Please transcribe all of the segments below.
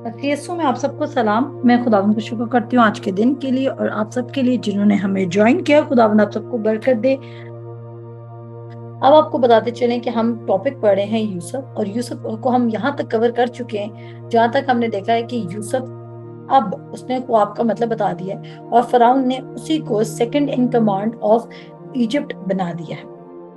यीशु में आप सबको सलाम। मैं खुदावंद का शुक्र करती हूँ आज के दिन के लिए और आप सबके लिए जिन्होंने हमें ज्वाइन किया। खुदावंद आप सबको बरकत दे। अब आपको बताते चलें कि हम टॉपिक पढ़ रहे हैं यूसुफ, और यूसुफ को हम यहाँ तक कवर कर चुके हैं जहाँ तक हमने देखा है कि यूसुफ अब उसने ख्वाब का मतलब बता दिया है और फराउन ने उसी को second in command of Egypt बना दिया है।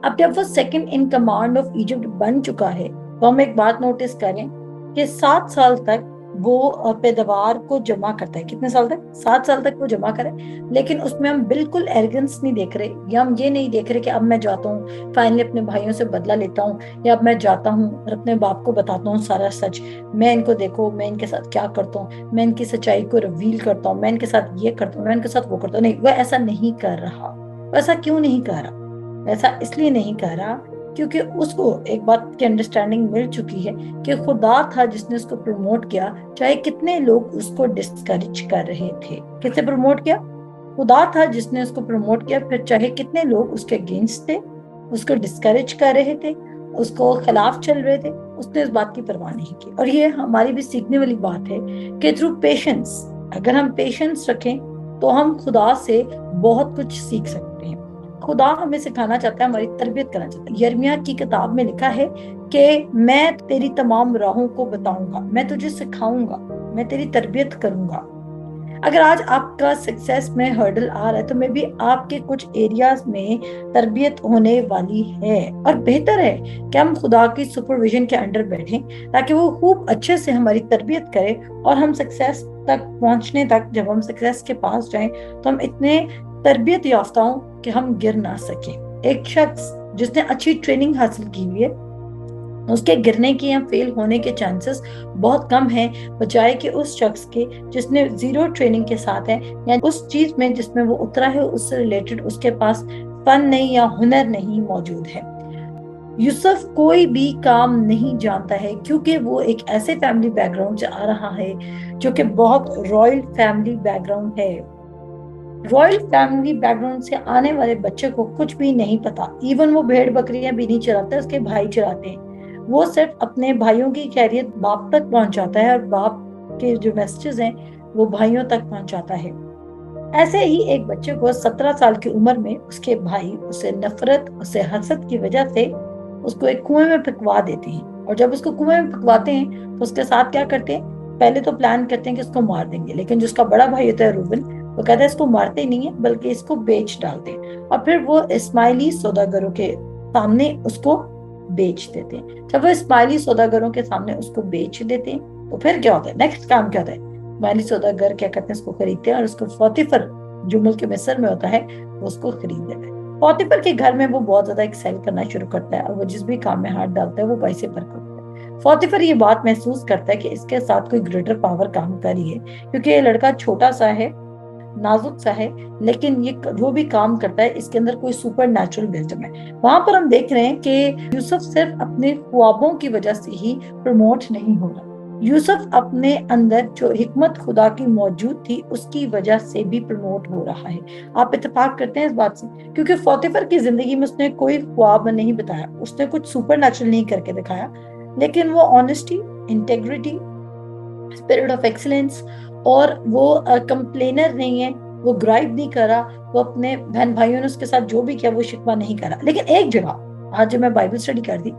अब जब वो second in command of Egypt बन चुका है तो हम एक बात नोटिस करें कि 7 साल तक वो पैदावार को जमा करता है। कितने साल तक? 7 साल तक वो जमा करे, लेकिन उसमें हम बिल्कुल एरोगेंस नहीं देख रहे, या हम ये नहीं देख रहे कि अब मैं जाता हूँ फाइनली अपने भाइयों से बदला लेता हूँ, या अब मैं जाता हूँ और अपने बाप को बताता हूँ सारा सच। मैं इनको देखो, मैं इनके साथ क्या करता हूँ, मैं इनकी सच्चाई को रिवील करता हूँ, मैं इनके साथ ये करता हूँ, मैं इनके साथ वो करता हूँ। नहीं, वह ऐसा नहीं कर रहा। वैसा क्यों नहीं कर रहा? ऐसा इसलिए नहीं कर रहा क्योंकि उसको एक बात की अंडरस्टैंडिंग मिल चुकी है कि खुदा था जिसने उसको प्रमोट किया, चाहे कितने लोग उसको डिस्करेज कर रहे थे। किसने प्रमोट किया? खुदा था जिसने उसको प्रमोट किया, फिर चाहे कितने लोग उसके अगेंस्ट थे, उसको डिस्करेज कर रहे थे, उसको खिलाफ चल रहे थे, उसने इस बात की परवाह नहीं की। और ये हमारी भी सीखने वाली बात है कि थ्रू पेशेंस, अगर हम पेशेंस रखें तो हम खुदा से बहुत कुछ सीख सकते हैं। खुदा हमें सिखाना चाहता है, हमारी तरबियत करना चाहता है। यिर्मयाह की किताब में लिखा है कि मैं तेरी तमाम राहों को बताऊंगा, मैं तुझे सिखाऊंगा, मैं तेरी तरबियत करूंगा। अगर आज आपका सक्सेस में हर्डल आ रहा है तो मे भी आपके कुछ एरियाज में तरबियत होने वाली है, और बेहतर है कि हम खुदा की सुपरविजन के अंडर बैठें ताकि वो खूब अच्छे से हमारी तरबियत करे और हम सक्सेस तक पहुंचने तक, जब हम सक्सेस के पास जाएं तो हम इतने तरबियत याफ्ता हों कि हम गिर ना सकें। एक शख्स जिसने अच्छी ट्रेनिंग हासिल की हुई है, उसके गिरने के या फेल होने के चांसेस बहुत कम हैं, बजाय कि उस शख्स के जिसने जीरो ट्रेनिंग के साथ है, या उस चीज में जिसमें वो उतरा है उससे रिलेटेड उसके पास फन नहीं या हुनर नहीं मौजूद है। यूसुफ कोई भी काम नहीं जानता है क्योंकि वो एक ऐसे फैमिली बैकग्राउंड से आ रहा है जो कि बहुत रॉयल फैमिली बैकग्राउंड है। रॉयल फैमिली बैकग्राउंड से आने वाले बच्चे को कुछ भी नहीं पता। इवन वो भेड़ बकरियां भी नहीं चराता, उसके भाई चराते हैं। वो सिर्फ अपने भाइयों की खैरियत बाप तक पहुंचाता है और बाप के जो मैसेजेस हैं वो भाइयों तक पहुंचाता है। ऐसे ही एक बच्चे को 17 साल की उम्र में उसके भाई उसे नफरत, उसे हसद की वजह से उसको एक कुएं में फेंकवा देते हैं। और जब उसको कुएं में फेंकवाते हैं तो उसके साथ क्या करते हैं? पहले तो प्लान करते हैं कि उसको मार देंगे, लेकिन जो उसका बड़ा भाई होता है रूबन, वो कहता है इसको मारते ही नहीं है बल्कि इसको बेच डालते हैं, और फिर वो इस्माइली सौदागरों के सामने उसको बेच देते हैं। जब वो इस्माइली सौदागरों के सामने उसको बेच देते हैं तो फिर क्या होता है? नेक्स्ट काम क्या होता है? इस्माइली सौदागर क्या करते हैं? उसको खरीदते हैं और उसको पोतीफर जो मुल्क मिस्र में होता है वो उसको खरीद लेता है। पोतीफर के घर में वो बहुत ज्यादा एक्सेल करना शुरू करता है और वो जिस भी काम में हाथ डालता है वो भाई से बरकत होता है। पोतीफर ये बात महसूस करता है कि इसके साथ कोई ग्रेटर पावर काम कर रही है, क्योंकि ये लड़का छोटा सा है, नाजुक सा है, लेकिन ये जो भी काम करता है इसके अंदर कोई सुपर नेचुरल विजडम है। वहां पर हम देख रहे हैं कि यूसुफ सिर्फ अपने ख्वाबों की वजह से ही प्रमोट नहीं हो रहा, यूसुफ अपने अंदर जो हिकमत खुदा की मौजूद थी उसकी वजह से भी प्रमोट हो रहा है। आप इत्तेफाक करते हैं इस बात से? क्योंकि पोतीफर की जिंदगी में उसने कोई ख्वाब नहीं बताया, उसने कुछ सुपर नेचुरल नहीं करके दिखाया, लेकिन वो honesty, integrity, spirit of excellence, और वो कंप्लेनर नहीं है, वो ग्राइब नहीं करा, वो अपने बहन भाइयों ने उसके साथ जो भी किया वो शिकवा नहीं करा। लेकिन एक जगह, आज जब मैं बाइबल स्टडी कर दी,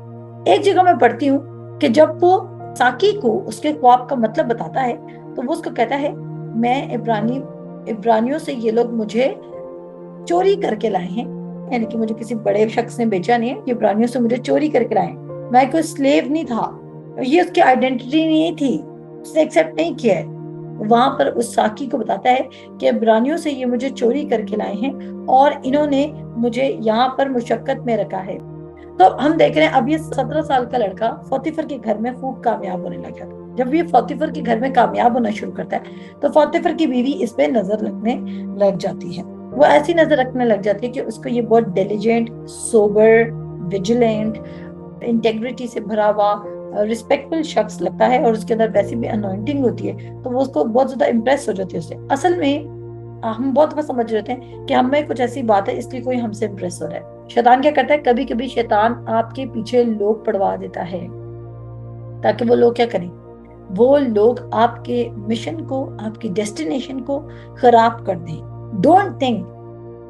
एक जगह मैं पढ़ती हूँ कि जब वो साकी को उसके ख्वाब का मतलब बताता है तो वो उसको कहता है, मैं इब्रानियों से ये लोग मुझे चोरी करके लाए हैं, यानी कि मुझे किसी बड़े शख्स ने बेचा नहीं है, ये इब्रानियों से मुझे चोरी करके लाए, मैं कोई स्लेव नहीं था, ये उसकी आइडेंटिटी नहीं थी, उसने एक्सेप्ट नहीं किया है। वहां पर उस साकी को बताता है कि इब्रानियों से ये मुझे चोरी करके लाए हैं और इन्होंने मुझे यहाँ पर मुशक्कत में रखा है। तो हम देख रहे हैं अब ये 17 साल का लड़का पोतीफर के घर में खूब कामयाब होने लग जाता है। जब ये पोतीफर के घर में कामयाब होना शुरू करता है तो पोतीफर की बीवी इस पे नजर रखने लग जाती है। वो ऐसी नजर रखने लग जाती है कि उसको ये बहुत डिलिजेंट, सोबर, विजिलेंट, इंटेग्रिटी से भरा हुआ, रिस्पेक्टफुल शख्स लगता है, और उसके अंदर वैसे भी अनॉइंटिंग होती है तो वो उसको बहुत ज्यादा इम्प्रेस हो जाती है उससे। असल में हम बहुत बार समझ रहे हैं कि हमें कुछ ऐसी बात है इसलिए कोई हमसे इम्प्रेस हो रहा है। शैतान क्या करता है? कभी कभी शैतान आपके पीछे लोग पड़वा देता है ताकि वो लोग क्या करें? وہ لوگ آپ کے مشن کو، آپ کی ڈیسٹینیشن کو خراب کر دیں. Don't think.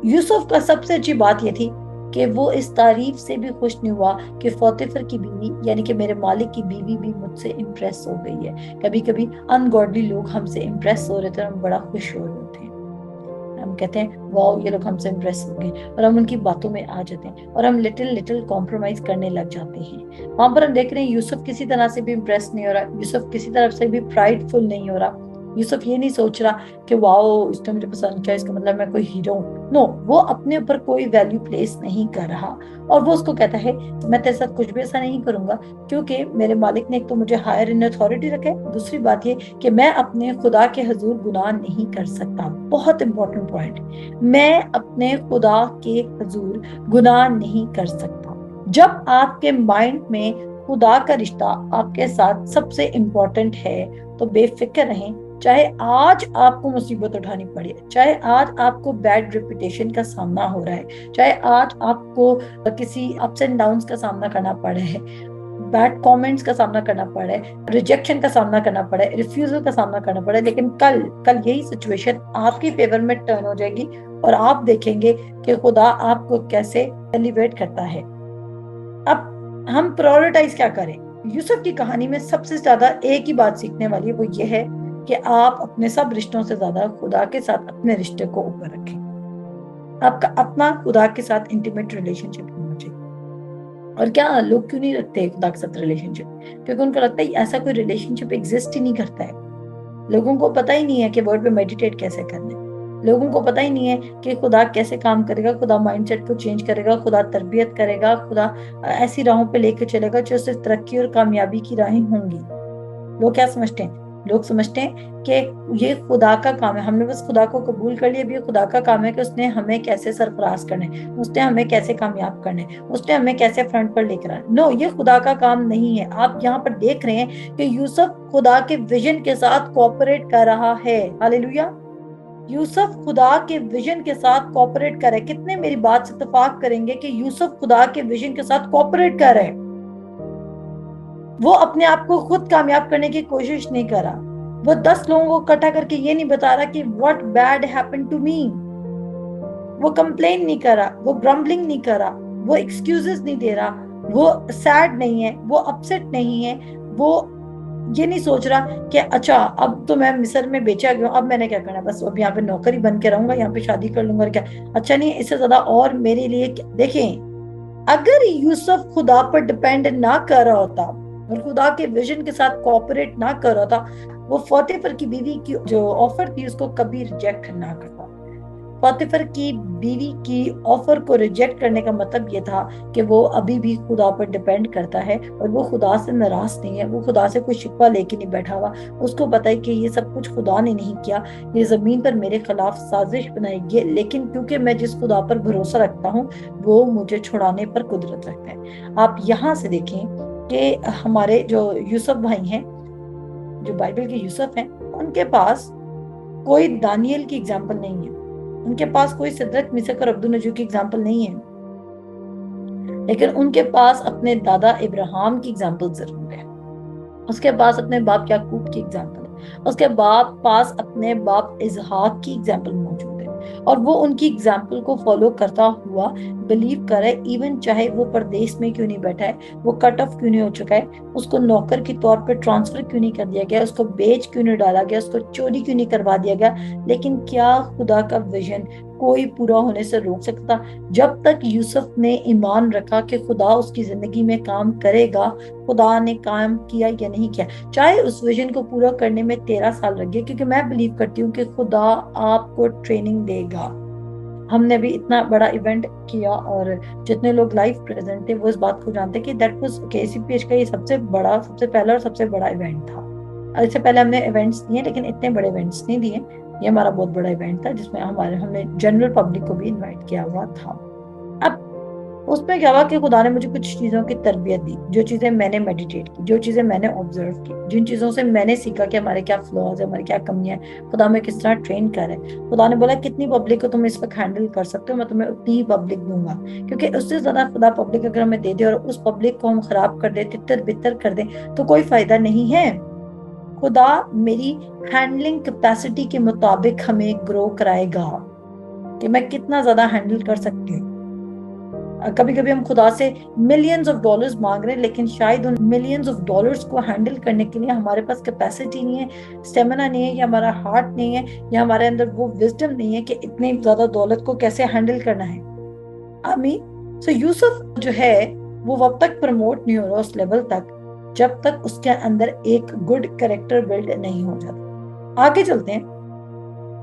یوسف کا سب سے اچھی بات یہ تھی کہ وہ اس تعریف سے بھی خوش نہیں ہوا کہ پوتیفر کی بیوی یعنی کہ میرے مالک کی بیوی بھی مجھ سے امپریس ہو گئی ہے. کبھی کبھی ان گاڈلی لوگ ہم سے امپریس ہو رہے تھے اور ہم بڑا خوش ہو رہے ہوتے ہیں. ہم کہتے ہیں واو یہ لوگ ہم سے امپریس ہو گئے، اور ہم ان کی باتوں میں آ جاتے ہیں اور ہم لٹل کمپرومائز کرنے لگ جاتے ہیں. وہاں پر ہم دیکھ رہے ہیں یوسف کسی طرح سے بھی امپریس نہیں ہو رہا، یوسف کسی طرف سے بھی پرائڈ فل نہیں ہو رہا. یوسف یہ نہیں سوچ رہا کہ واو اس نے مجھے پسند کیا، اس کا مطلب میں کوئی ہیرو ہوں. نو، وہ اپنے اوپر کوئی ویلیو پلیس نہیں کر رہا، اور وہ اس کو کہتا ہے میں تیرے ساتھ کچھ بھی ایسا نہیں کروں گا کیونکہ میرے مالک نے ایک تو مجھے ہائر ان اتھارٹی رکھا ہے، دوسری بات یہ کہ میں اپنے خدا کے حضور گناہ نہیں کر سکتا. بہت امپورٹنٹ پوائنٹ، میں اپنے خدا کے حضور گناہ نہیں کر سکتا. جب آپ کے مائنڈ میں خدا کا رشتہ آپ کے ساتھ سب سے امپورٹنٹ ہے تو بے فکر رہیں. چاہے آج آپ کو مصیبت اٹھانی پڑے، چاہے آج آپ کو بیڈ ریپوٹیشن کا سامنا ہو رہا ہے، چاہے آج آپ کو کسی اپس اینڈ ڈاؤنس کا سامنا کرنا پڑا ہے، بیڈ کامنٹس کا سامنا کرنا پڑا ہے، ریجیکشن کا سامنا کرنا پڑا ہے، ریفیوزل کا سامنا کرنا پڑا ہے، لیکن کل یہی سچویشن آپ کی فیور میں ٹرن ہو جائے گی اور آپ دیکھیں گے کہ خدا آپ کو کیسے ایلیویٹ کرتا ہے. اب ہم پرائورٹائز کیا کریں؟ یوسف کی کہانی میں سب سے زیادہ ایک ہی بات سیکھنے والی ہے، وہ یہ ہے کہ آپ اپنے سب رشتوں سے زیادہ خدا کے ساتھ اپنے رشتے کو اوپر رکھیں. آپ کا اپنا خدا کے ساتھ انٹیمیٹ ریلیشن شپ ہونا چاہیے. اور کیا لوگ کیوں نہیں رکھتے خدا کے ساتھ ریلیشن شپ؟ کیونکہ ان کو لگتا ہے ایسا کوئی ریلیشن شپ ایگزسٹ ہی نہیں کرتا ہے. لوگوں کو پتہ ہی نہیں ہے کہ ورڈ پہ میڈیٹیٹ کیسے کرنا ہے. لوگوں کو پتہ ہی نہیں ہے کہ خدا کیسے کام کرے گا، خدا مائنڈ سیٹ کو چینج کرے گا، خدا تربیت کرے گا، خدا ایسی راہوں پہ لے کے چلے گا جو صرف ترقی اور کامیابی کی راہیں ہوں گی. لوگ کیا سمجھتے ہیں؟ لوگ سمجھتے ہیں کہ یہ خدا کا کام ہے، ہم نے بس خدا کو قبول کر لیا، اب یہ خدا کا کام ہے کہ اس نے ہمیں کیسے سرفراز کرنا ہے، اس نے ہمیں کیسے کامیاب کرنا ہے، اس نے ہمیں کیسے فرنٹ پر لے کر آنا. نو، یہ خدا کا کام نہیں ہے. آپ یہاں پر دیکھ رہے ہیں کہ یوسف خدا کے ویژن کے ساتھ کوآپریٹ کر رہا ہے. ہاللیلویا. یوسف خدا کے ویژن کے ساتھ کوآپریٹ کر رہے. کتنے میری بات سے اتفاق کریں گے کہ یوسف خدا کے ویژن کے ساتھ کوآپریٹ کر رہے؟ وہ اپنے آپ کو خود کامیاب کرنے کی کوشش نہیں کر رہا. وہ 10 لوگوں کو اکٹھا کر کے یہ نہیں بتا رہا کہ what bad happened to me. وہ کمپلین نہیں کر رہا، وہ گرمبلنگ نہیں کر رہا، وہ ایکسکیوزز نہیں دے رہا، وہ سیڈ نہیں ہے، وہ اپسٹ نہیں ہے، وہ یہ نہیں سوچ رہا کہ اچھا اب تو میں مصر میں بیچا گیا ہوں، اب میں نے کیا کرنا، بس اب یہاں پہ نوکری بن کے رہوں گا، یہاں پہ شادی کر لوں گا اور کیا. اچھا نہیں، اس سے زیادہ اور میرے لیے دیکھیں، اگر یوسف خدا پر ڈپینڈ نہ کر رہا ہوتا اور خدا کے ویژن کے ساتھ کوآپریٹ نہ کر رہا تھا، وہ پوتیفر کی بیوی کی جو آفر تھی اس کو کبھی ریجیکٹ نہ کرتا. پوتیفر کی بیوی کی آفر کو ریجیکٹ کرنے کا مطلب یہ تھا کہ وہ ابھی بھی خدا پر ڈیپینڈ کرتا ہے اور وہ خدا سے ناراض نہیں ہے، وہ خدا سے کوئی شکوہ لے کے نہیں بیٹھا ہوا. اس کو پتا ہے کہ یہ سب کچھ خدا نے نہیں کیا، یہ زمین پر میرے خلاف سازش بنائی گئی، لیکن کیونکہ میں جس خدا پر بھروسہ رکھتا ہوں وہ مجھے چھڑانے پر قدرت رکھتا ہے. آپ یہاں سے دیکھیں کہ ہمارے جو یوسف بھائی ہیں، جو بائبل کے یوسف ہیں، ان کے پاس کوئی دانیل کی اگزامپل نہیں ہے، ان کے پاس کوئی صدرک میثاق اور عبدالنجو کی اگزامپل نہیں ہے، لیکن ان کے پاس اپنے دادا ابراہیم کی اگزامپل ضرور ہے. اس کے پاس اپنے باپ یعقوب کی اگزامپل ہے، اس کے پاس اپنے باپ اسحاق کی اگزامپل موجود ہے، اور وہ ان کی اگزامپل کو فالو کرتا ہوا بلیو کرے، ایون چاہے وہ پردیس میں کیوں نہیں بیٹھا ہے، وہ کٹ آف کیوں نہیں ہو چکا ہے، اس کو نوکر کے طور پہ ٹرانسفر کیوں نہیں کر دیا گیا، اس کو بیچ کیوں نہیں ڈالا گیا، اس کو چوری کیوں نہیں کروا دیا گیا، لیکن کیا خدا کا ویژن کوئی پورا ہونے سے روک سکتا؟ جب تک یوسف نے ایمان رکھا کہ خدا اس کی زندگی میں کام کرے گا، خدا نے کام کیا یا نہیں کیا، چاہے اس ویژن کو پورا کرنے میں 13 سال لگ گئے، کیونکہ میں بلیو کرتی ہوں کہ خدا آپ کو ٹریننگ دے گا. ہم نے بھی اتنا بڑا ایونٹ کیا اور جتنے لوگ لائف پریزنٹ تھے وہ اس بات کو جانتے کہ دیٹ واز KCPH کا یہ سب سے پہلا اور سب سے بڑا ایونٹ تھا. اس سے پہلے ہم نے ایونٹس دیے لیکن اتنے بڑے ایونٹس نہیں دیے. یہ ہمارا بہت بڑا ایونٹ تھا جس میں ہم نے جنرل پبلک کو بھی انوائٹ کیا ہوا تھا. اب اس میں کیا ہوا کہ خدا نے مجھے کچھ چیزوں کی تربیت دی، جو چیزیں میں نے میڈیٹیٹ کی، جو چیزیں میں نے آبزرو کی، جن چیزوں سے میں نے سیکھا کہ ہمارے کیا فلاز ہیں، ہماری کیا کمیاں ہیں، خدا میں کس طرح ٹرین کر ہے. خدا نے بولا کتنی پبلک کو تم اس وقت ہینڈل کر سکتے ہو، میں تمہیں اتنی ہی پبلک دوں گا، کیونکہ اس سے زیادہ خدا پبلک اگر ہمیں دے دے اور اس پبلک کو ہم خراب کر دیں، تتر بتر کر دیں، تو کوئی فائدہ نہیں ہے. خدا میری ہینڈلنگ کیپیسٹی کے مطابق ہمیں گرو کرائے گا کہ میں کتنا زیادہ ہینڈل کر سکتی ہوں. کبھی کبھی ہم خدا سے ملینز آف ڈالرز مانگ رہے ہیں، لیکن شاید ان ملینز آف ڈالرز کو ہینڈل کرنے کے لیے ہمارے پاس کیپیسٹی نہیں ہے، اسٹیمنا نہیں ہے، یا ہمارا ہارٹ نہیں ہے، یا ہمارے اندر وہ وزڈم نہیں ہے کہ اتنی زیادہ دولت کو کیسے ہینڈل کرنا ہے. آمین. سو یوسف جو ہے وہ وقت تک پروموٹ نہیں ہو رہا اس لیول تک جب تک اس کے اندر ایک گڈ کریکٹر بلڈ نہیں ہو جاتا. آگے چلتے ہیں.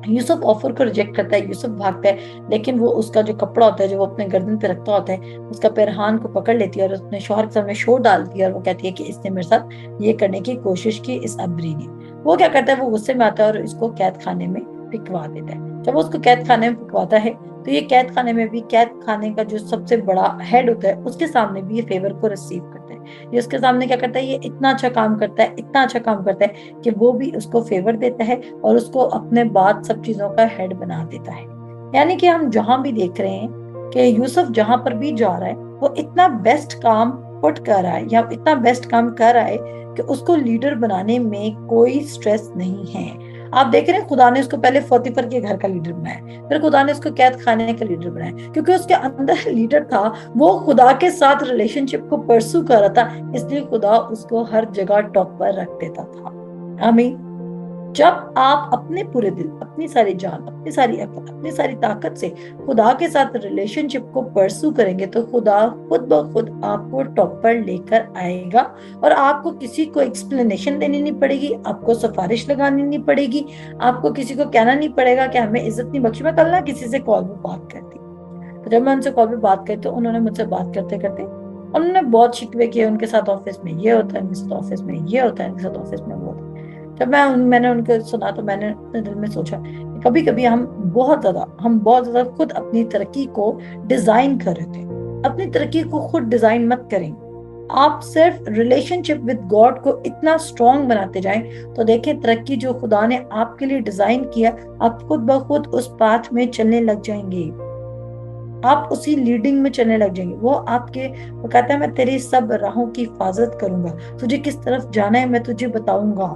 یوسف آفر کو ریجیکٹ کرتا ہے، یوسف بھاگتا ہے، لیکن وہ اس کا جو کپڑا ہوتا ہے جو وہ اپنے گردن پہ رکھتا ہوتا ہے، اس کا پیرہان کو پکڑ لیتی ہے اور اپنے شوہر کے سامنے شور ڈالتی ہے، اور وہ کہتی ہے کہ اس نے میرے ساتھ یہ کرنے کی کوشش کی، اس ابری نے. وہ کیا کرتا ہے، وہ غصے میں آتا ہے اور اس کو قید خانے میں پھینکوا دیتا ہے. جب وہ اس کو قید خانے میں پھینکواتا ہے تو یہ قید خانے میں بھی قید خانے کا جو سب سے بڑا ہیڈ ہوتا ہے اس کے سامنے بھی یہ فیور کو ریسیو کرتا ہے. یہ اس کے سامنے کیا کرتا ہے، یہ اتنا اچھا کام کرتا ہے، اتنا اچھا کام کرتا ہے کہ وہ بھی اس کو فیور دیتا ہے اور اس کو اپنے بعد سب چیزوں کا ہیڈ بنا دیتا ہے. یعنی کہ ہم جہاں بھی دیکھ رہے ہیں کہ یوسف جہاں پر بھی جا رہا ہے وہ اتنا بیسٹ کام پٹ کر رہا ہے یا اتنا بیسٹ کام کر رہا ہے کہ اس کو لیڈر بنانے میں کوئی سٹریس نہیں ہے. آپ دیکھ رہے ہیں خدا نے اس کو پہلے فوتیفر کے گھر کا لیڈر بنایا، پھر خدا نے اس کو قید خانے کا لیڈر بنایا، کیونکہ اس کے اندر لیڈر تھا، وہ خدا کے ساتھ ریلیشن شپ کو پرسو کر رہا تھا، اس لیے خدا اس کو ہر جگہ ٹاپ پر رکھ دیتا تھا. آمین. جب آپ اپنے پورے دل، اپنی ساری جان، اپنی ساری عقل، اپنی ساری طاقت سے خدا کے ساتھ ریلیشن شپ کو پرسو کریں گے تو خدا خود بخود آپ کو ٹاپ پر لے کر آئے گا، اور آپ کو کسی کو ایکسپلینیشن دینی نہیں پڑے گی، آپ کو سفارش لگانی نہیں پڑے گی، آپ کو کسی کو کہنا نہیں پڑے گا کہ ہمیں عزت نہیں بخشی. میں کل نہ کسی سے کال پہ بات کرتی، تو جب میں ان سے کال پہ بات کرتی تو انہوں نے مجھ سے بات کرتے کرتے انہوں نے بہت شکوے کیے، ان کے ساتھ آفس میں یہ ہوتا ہے، ان کے ساتھ آفس میں یہ ہوتا ہے، ان کے ساتھ آفس میں وہ ہوتا ہے. جب میں نے ان کو سنا تو میں نے اپنے دل میں سوچا کہ کبھی کبھی ہم بہت زیادہ خود اپنی ترقی کو ڈیزائن کر رہے تھے. اپنی ترقی کو خود ڈیزائن مت کریں. آپ صرف ریلیشن شپ ود گاڈ کو اتنا اسٹرانگ بناتے جائیں تو دیکھیں ترقی جو خدا نے آپ کے لیے ڈیزائن کیا، آپ خود بخود اس پاتھ میں چلنے لگ جائیں گے، آپ اسی لیڈنگ میں چلنے لگ جائیں گے. وہ کہتا ہے میں تیری سب راہوں کی حفاظت کروں گا، تجھے کس طرف جانا ہے میں تجھے بتاؤں گا.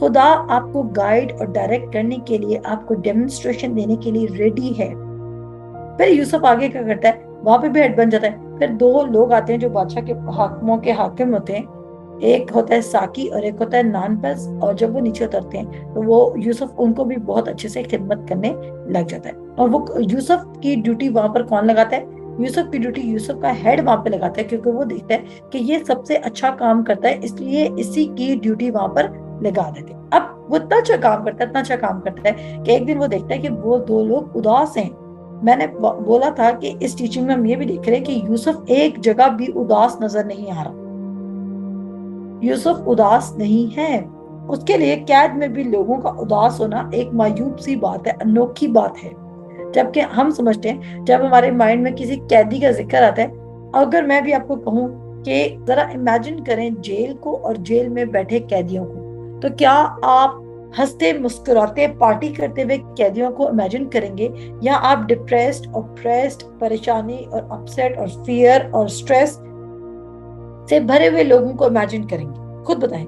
خدا آپ کو گائیڈ اور ڈائریکٹ کرنے کے لیے، آپ کو ڈیمونسٹریشن دینے کے لیے ریڈی ہے. پھر یوسف آگے کیا کرتا ہے، وہاں پہ بھی ہیڈ بن جاتا ہے. پھر دو لوگ آتے ہیں جو بادشاہ کے حاکموں کے حاکم ہوتے ہیں، ایک ہوتا ہے ساکی اور ایک ہوتا ہے نانپس، اور جب وہ نیچے اترتے ہیں تو وہ یوسف ان کو بھی بہت اچھے سے خدمت کرنے لگ جاتا ہے. اور وہ یوسف کی ڈیوٹی وہاں پر کون لگاتا ہے، یوسف کی ڈیوٹی یوسف کا ہیڈ وہاں پہ لگاتا ہے، کیونکہ وہ دیکھتا ہے کہ یہ سب سے اچھا کام کرتا ہے، اس لیے اسی کی ڈیوٹی وہاں پر لگا دیتے. اب وہ اتنا اچھا کام کرتا ہے کہ ایک دن وہ دیکھتا ہے کہ وہ دو لوگ اداس ہیں. میں نے بولا تھا کہ اس ٹیچنگ میں ہم یہ بھی دیکھ رہے ہیں کہ یوسف ایک جگہ بھی اداس نظر نہیں آ رہا. یوسف اداس نہیں ہے. اس کے لیے قید میں بھی لوگوں کا اداس ہونا ایک معیوب سی بات ہے، انوکھی بات ہے. جبکہ ہم سمجھتے ہیں جب ہمارے مائنڈ میں کسی قیدی کا ذکر آتا ہے، اگر میں بھی آپ کو کہوں کہ ذرا امیجن کریں جیل کو اور جیل میں بیٹھے قیدیوں کو، تو کیا آپ ہنستے مسکراتے پارٹی کرتے ہوئے قیدیوں کو امیجن کریں گے، یا آپ ڈپریسڈ، اوپریسڈ، پریشانی اور اپسیٹ اور فیئر اور سٹریس سے بھرے ہوئے لوگوں کو امیجن کریں گے؟ خود بتائیں،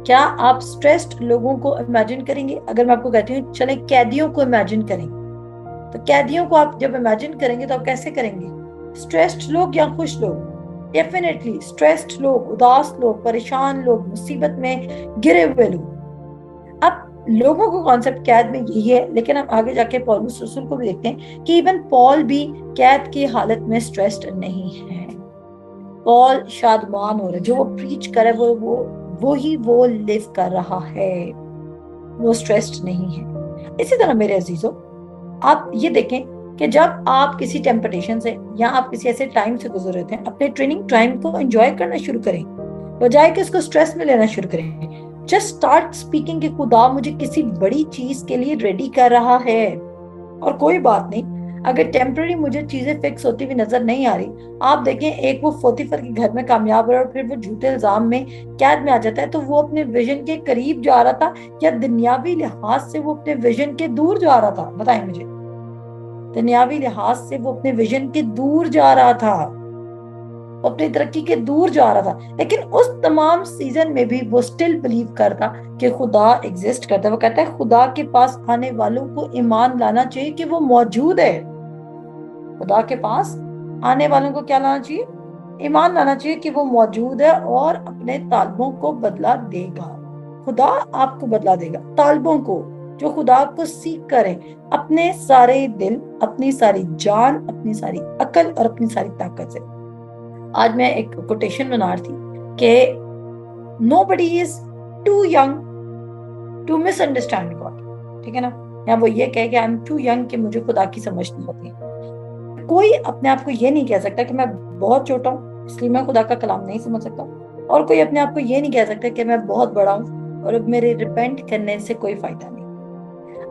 کیا آپ سٹریسڈ لوگوں کو امیجن کریں گے؟ اگر میں آپ کو کہتی ہوں چلیں قیدیوں کو امیجن کریں، تو قیدیوں کو آپ جب امیجن کریں گے تو آپ کیسے کریں گے؟ سٹریسڈ لوگ یا خوش لوگ؟ ڈیفینیٹلی سٹریسڈ لوگ، اداس لوگ، پریشان لوگ، مصیبت میں گرے ہوئے لوگ. اب لوگوں کو کانسیپٹ قید میں یہی ہے، لیکن ہم آگے جا کے پولس رسول کو بھی دیکھتے ہیں کہ ایون پال بھی قید کی حالت میں سٹریسڈ نہیں ہے. پال شادمان ہو رہا ہے، جو وہ پریچ کر رہا ہے وہی وہ لیو کر رہا ہے، وہ سٹریسڈ نہیں ہے. اسی طرح میرے عزیزو، آپ یہ دیکھیں کہ جب آپ کسی ٹیمپٹیشن سے یا آپ کسی ایسے ٹائم سے گزر رہے تھے، اپنے ٹریننگ ٹائم کو انجوائے کرنا شروع کریں بجائے کہ اس کو سٹریس میں لینا شروع کریں. جسٹ اسٹارٹ اسپیکنگ کہ خدا مجھے کسی بڑی چیز کے لیے ریڈی کر رہا ہے، اور کوئی بات نہیں اگر ٹیمپرری مجھے چیزیں فکس ہوتی ہوئی نظر نہیں آ رہی. آپ دیکھیں ایک وہ فوتیفر کے گھر میں کامیاب ہے اور پھر وہ جھوٹے الزام میں قید میں آ جاتا ہے، تو وہ اپنے ویژن کے قریب جا رہا تھا یا دنیاوی لحاظ سے وہ اپنے ویژن کے دور جا رہا تھا؟ بتائیں مجھے. دنیاوی لحاظ سے وہ اپنے ویژن کے دور جا رہا تھا. वो अपनी तरक्की के दूर जा रहा था, लेकिन उस तमाम सीजन में भी वो स्टिल बिलीव करता कि खुदा एग्जिस्ट करता है। वो कहता है खुदा के पास आने वालों को ईमान लाना चाहिए कि वो मौजूद है। खुदा के पास आने वालों को क्या लाना चाहिए? ईमान लाना चाहिए कि वो मौजूद है और अपने तालबों को बदला देगा। खुदा आपको बदला देगा, तालबों को जो खुदा को सीख करें अपने सारे दिल, अपनी सारी जान, अपनी सारी अकल और अपनी सारी ताकत से। आज मैं एक कोटेशन बना रही थी कि nobody is too young to misunderstand God, ठीक है ना? या वो ये कहे कि आई एम टू यंग कि मुझे खुदा की समझ नहीं होती। कोई अपने आप को ये नहीं कह सकता कि मैं बहुत छोटा हूँ इसलिए मैं खुदा का कलाम नहीं समझ सकता, और कोई अपने आप को ये नहीं कह सकता कि मैं बहुत बड़ा हूँ और अब मेरे रिपेंट करने से कोई फायदा नहीं।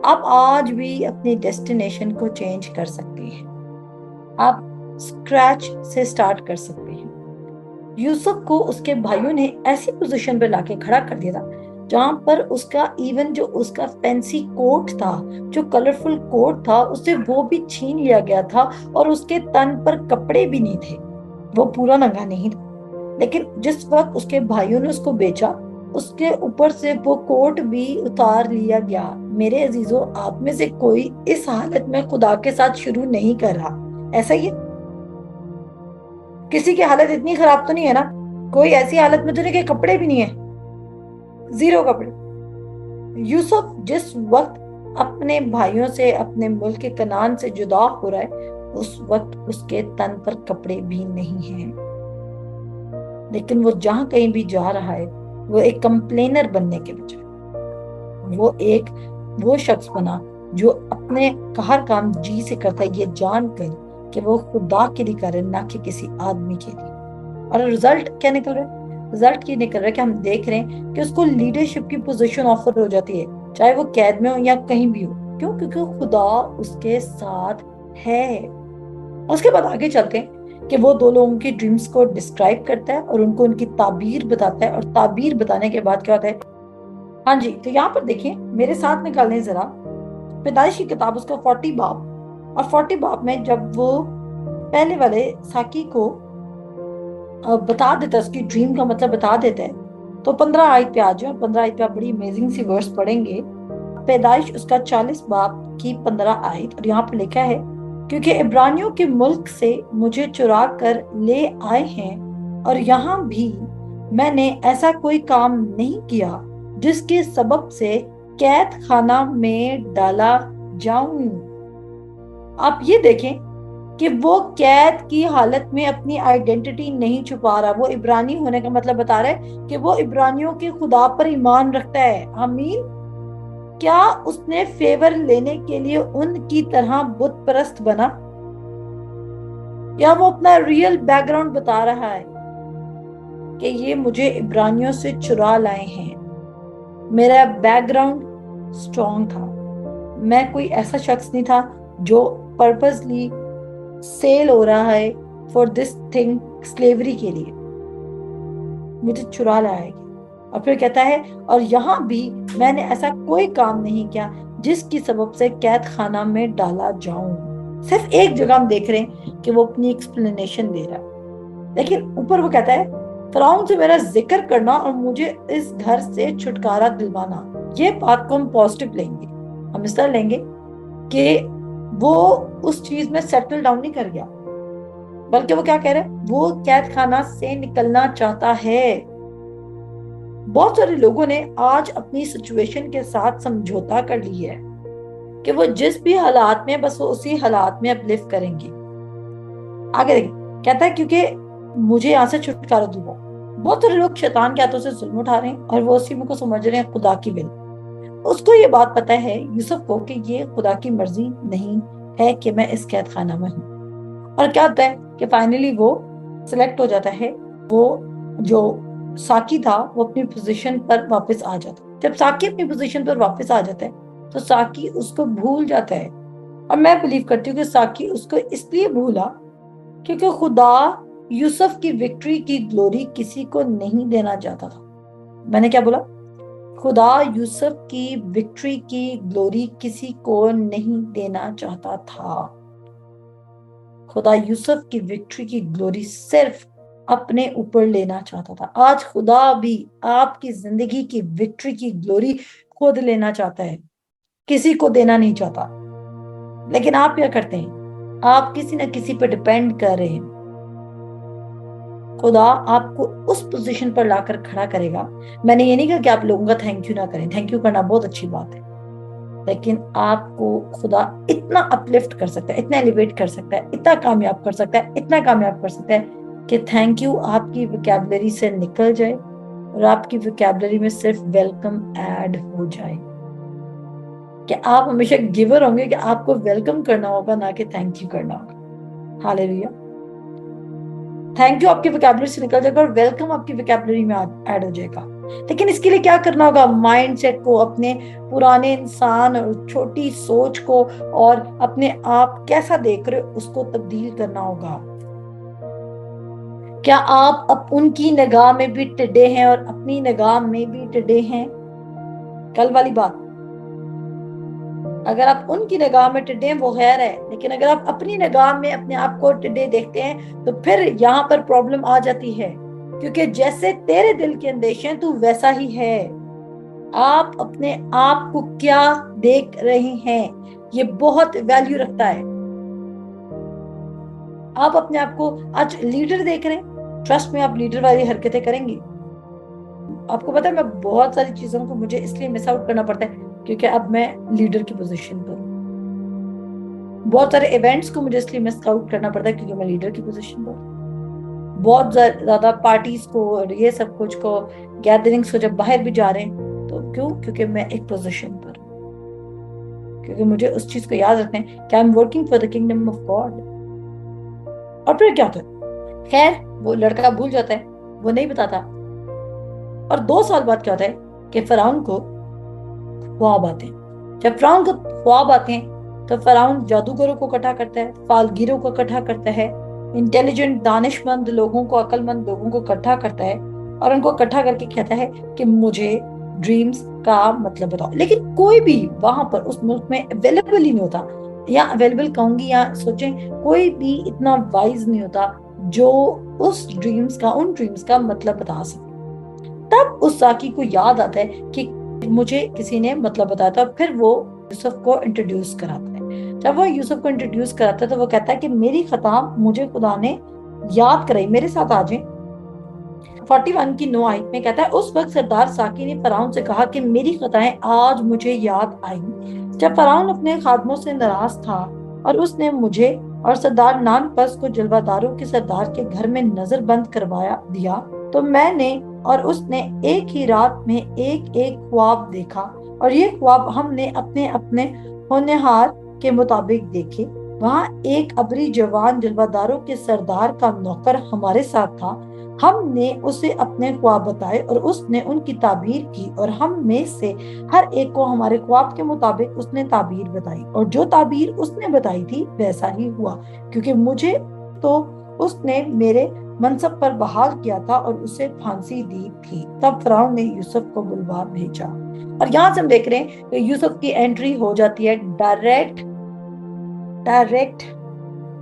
आप आज भी अपनी डेस्टिनेशन को चेंज कर सकते हैं, आप स्क्रैच से स्टार्ट कर सकते हैं। यूसुफ को उसके भाइयों ने ऐसी पोजीशन पे लाके खड़ा कर दिया था जहां पर उसका इवन जो उसका फैंसी कोट था, जो कलरफुल कोट था, उससे वो भी छीन लिया गया था और उसके तन पर कपड़े भी नहीं थे, वो पूरा नंगा नहीं था। लेकिन जिस वक्त उसके भाइयों ने उसको बेचा, उसके ऊपर से वो कोट भी उतार लिया गया। मेरे अजीजों, आप में से कोई इस हालत में खुदा के साथ शुरू नहीं कर रहा, ऐसा ही है? किसी की हालत इतनी खराब तो नहीं है ना, कोई ऐसी हालत में तो नहीं कि कपड़े भी नहीं है, जीरो कपड़े। यूसुफ जिस वक्त अपने भाइयों से, अपने मुल्क के कनान से जुदा हो रहा है, उस वक्त उसके तन पर कपड़े भी नहीं हैं, लेकिन वो जहां कहीं भी जा रहा है वो एक कंप्लेनर बनने के बजाय वो शख्स बना जो अपने हर काम जी से करता है, ये जान कर कि वो खुदा के लिए कर रहे, ना कि किसी आदमी के लिए। और रिजल्ट क्या निकल रहा है? रिजल्ट ये निकल रहा है कि हम देख रहे हैं कि उसको लीडरशिप की पोजीशन ऑफर हो जाती है, चाहे वो कैद में हो या कहीं भी हो। क्यों? क्योंकि खुदा उसके साथ है। उसके बाद आगे चलते हैं कि वो दो लोगों की ड्रीम्स को डिस्क्राइब करता है और उनको उनकी ताबीर बताता है, और ताबीर बताने के बाद क्या होता है? हाँ जी, तो यहाँ पर देखिए, मेरे साथ निकालें जरा पैदाइश की किताब, उसका 40 बाब, और 40 बाब में जब वो पहले वाले साकी को बता देता है, उसकी ड्रीम का मतलब बता देता है, तो 15 आयत पे आ जाओ। 15 आयत पे आप बड़ी अमेजिंग सी वर्स पढ़ेंगे। पैदाइश उसका 40 बाब की 15 आयत, और यहाँ पे लिखा है, क्योंकि इब्रानियों के मुल्क से मुझे चुरा कर ले आए हैं, और यहाँ भी मैंने ऐसा कोई काम नहीं किया जिसके सबब से कैद खाना में डाला जाऊं। आप ये देखें कि वो कैद की हालत में अपनी आइडेंटिटी नहीं छुपा रहा, वो इब्रानी होने का मतलब बता रहा है कि वो इब्रानियों के खुदा पर ईमान रखता है। आमीन। क्या उसने फेवर लेने के लिए उनकी तरह बुत परस्त बना, या वो अपना रियल बैकग्राउंड बता रहा है कि ये मुझे इब्रानियों से चुरा लाए हैं, मेरा बैकग्राउंड स्ट्रॉन्ग था, मैं कोई ऐसा शख्स नहीं था जो पर्पसली सेल हो रहा है फॉर दिस थिंग, स्लेवरी के लिए, मुझे चुरा लाया गया। और फिर कहता है, और यहाँ भी मैंने ऐसा कोई काम नहीं किया जिसकी सबब से कैद खाना में डाला जाऊं। सिर्फ एक जगह हम देख रहे हैं कि वो अपनी एक्सप्लेनेशन दे रहा है, लेकिन ऊपर वो कहता है, फिरौन से मेरा जिक्र करना और मुझे इस घर से छुटकारा दिलवाना। ये बात को हम पॉजिटिव लेंगे, हम इस तरह लेंगे कि वो उस चीज में सेटल डाउन नहीं कर गया, बल्कि वो क्या कह रहा है, वो कैद खाना से निकलना चाहता है। बहुत सारे लोगों ने आज अपनी सिचुएशन के साथ समझौता कर लिया है कि वो जिस भी हालात में, बस वो उसी हालात में अपलिफ्ट करेंगे। आगे कहता है, क्योंकि मुझे यहाँ से छुटकारा दूंगा। बहुत सारे लोग शैतान के हाथों से जुल्म उठा रहे हैं और वो उसी में को समझ रहे हैं खुदा की विल। उसको ये बात पता है यूसुफ को कि ये खुदा की मर्जी नहीं है कि मैं इस कैद खाना में हूँ। और क्या होता है कि फाइनली वो सिलेक्ट हो जाता है, वो जो साकी था वो अपनी पोजीशन पर वापस आ जाता है। जब साकी अपनी पोजीशन पर वापस आ जाता है तो साकी उसको भूल जाता है, और मैं बिलीव करती हूँ कि साकी उसको इसलिए भूला क्योंकि खुदा यूसुफ की विक्ट्री की ग्लोरी किसी को नहीं देना चाहता था। मैंने क्या बोला? खुदा यूसुफ की विक्ट्री की ग्लोरी किसी को नहीं देना चाहता था। खुदा यूसुफ की विक्ट्री की ग्लोरी सिर्फ अपने ऊपर लेना चाहता था। आज खुदा भी आपकी जिंदगी की विक्ट्री की ग्लोरी खुद लेना चाहता है, किसी को देना नहीं चाहता। लेकिन आप क्या करते हैं? आप किसी न किसी पर डिपेंड कर रहे हैं। खुदा आपको उस पोजीशन पर लाकर खड़ा करेगा। मैंने ये नहीं कहा कि आप लोगों का थैंक यू ना करें, थैंक यू करना बहुत अच्छी बात है, लेकिन आपको खुदा इतना अपलिफ्ट कर सकता है, इतना एलिवेट कर सकता है, इतना कामयाब कर सकता है, इतना कामयाब कर सकता है कि थैंक यू आपकी वोकैबुलरी से निकल जाए और आपकी वोकैबुलरी में सिर्फ वेलकम ऐड हो जाए। कि आप हमेशा गिवर होंगे, कि आपको वेलकम करना होगा, ना कि थैंक यू करना होगा। हालेलुया। थैंक यू आपकी वोकैबुलरी से निकल जाएगा और वेलकम आपकी वोकैबुलरी में ऐड हो जाएगा। लेकिन इसके लिए क्या करना होगा? माइंडसेट को, अपने पुराने इंसान और छोटी सोच को और अपने आप कैसा देख रहे हो उसको तब्दील करना होगा। क्या आप अब उनकी निगाह में भी टिड्डे हैं और अपनी निगाह में भी टिड्डे हैं? कल वाली बात, अगर आप उनकी निगाह में टिड्डे हैं वो खैर है, लेकिन अगर आप अपनी निगाह में अपने आप को टिड्डे देखते हैं तो फिर यहाँ पर प्रॉब्लम आ जाती है, क्योंकि जैसे तेरे दिल के अंदेशे हैं तू वैसा ही है। आप अपने आप को क्या देख रहे हैं ये बहुत वैल्यू रखता है। आप अपने आप को आज लीडर देख रहे हैं, ट्रस्ट में आप लीडर वाली हरकतें करेंगे। आपको पता है, मैं बहुत सारी चीजों को मुझे इसलिए मिस आउट करना पड़ता है क्योंकि अब मैं लीडर की पोजीशन पर हूँ। बहुत सारे इवेंट्स को मुझे इसलिए मिस आउट करना पड़ता है क्योंकि मैं लीडर की पोजीशन पर हूँ। बहुत ज्यादा पार्टीज को और ये सब कुछ को, गैदरिंग्स को जब बाहर भी जा रहे हैं तो क्यों? क्योंकि मैं एक पोजीशन पर हूँ, क्योंकि मुझे उस चीज को याद रखना है कि I am working for the kingdom of God. और फिर क्या होता है? खैर वो लड़का भूल जाता है, वो नहीं बताता। और 2 साल बाद क्या होता है कि फिरौन को ख्वाब आते हैं। जब फिरौन को ख्वाब आते हैं तो फिरौन जादूगरों को इकट्ठा करता है, फालगीरों को इकट्ठा करता है, इंटेलिजेंट दानिशमंद लोगों को, अक्लमंद लोगों को इकट्ठा करता है और उनको इकट्ठा करके कहता है कि मुझे ड्रीम्स का मतलब बताओ। लेकिन कोई भी वहां पर उस मुल्क में अवेलेबल ही नहीं होता, या अवेलेबल कहूंगी, या सोचें कोई भी इतना वाइज नहीं होता जो उस ड्रीम्स का, उन ड्रीम्स का मतलब बता सके। तब उस साकी को याद आता है कि मुझे किसी ने मतलब बताया था। फिर वो यूसुफ को इंट्रोड्यूस कराता है। जब वो यूसुफ को इंट्रोड्यूस कराता है तो वो कहता है कि मेरी खता मुझे खुदा ने याद कराई, मेरे साथ आ जाए। 41 की 9 आयत में कहता है, उस वक्त सरदार साकी ने फराउन से कहा कि मेरी खताएं आज मुझे याद आई। जब फराउन अपने खादमों से नाराज था और उसने मुझे और सरदार नानपस को जलवादारों के सरदार के घर में नजर बंद करवाया दिया, तो मैंने और उसने एक ही रात में एक एक ख्वाब देखा, और ये ख्वाब हमने अपने अपने होनहार के मुताबिक देखे। वहाँ एक अबरी जवान जलवादारों के सरदार का नौकर हमारे साथ था। हमने उसे अपने ख्वाब बताए और उसने उनकी ताबीर की, और हम में से हर एक को हमारे ख्वाब के मुताबिक उसने ताबीर बताई, और जो ताबीर उसने बताई थी वैसा ही हुआ, क्योंकि मुझे तो उसने मेरे मनसब पर बहाल किया था और उसे फांसी दी थी। तब फिरौन ने यूसुफ को बुलवा भेजा। और यहाँ से हम देख रहे हैं कि यूसुफ की एंट्री हो जाती है डायरेक्ट डायरेक्ट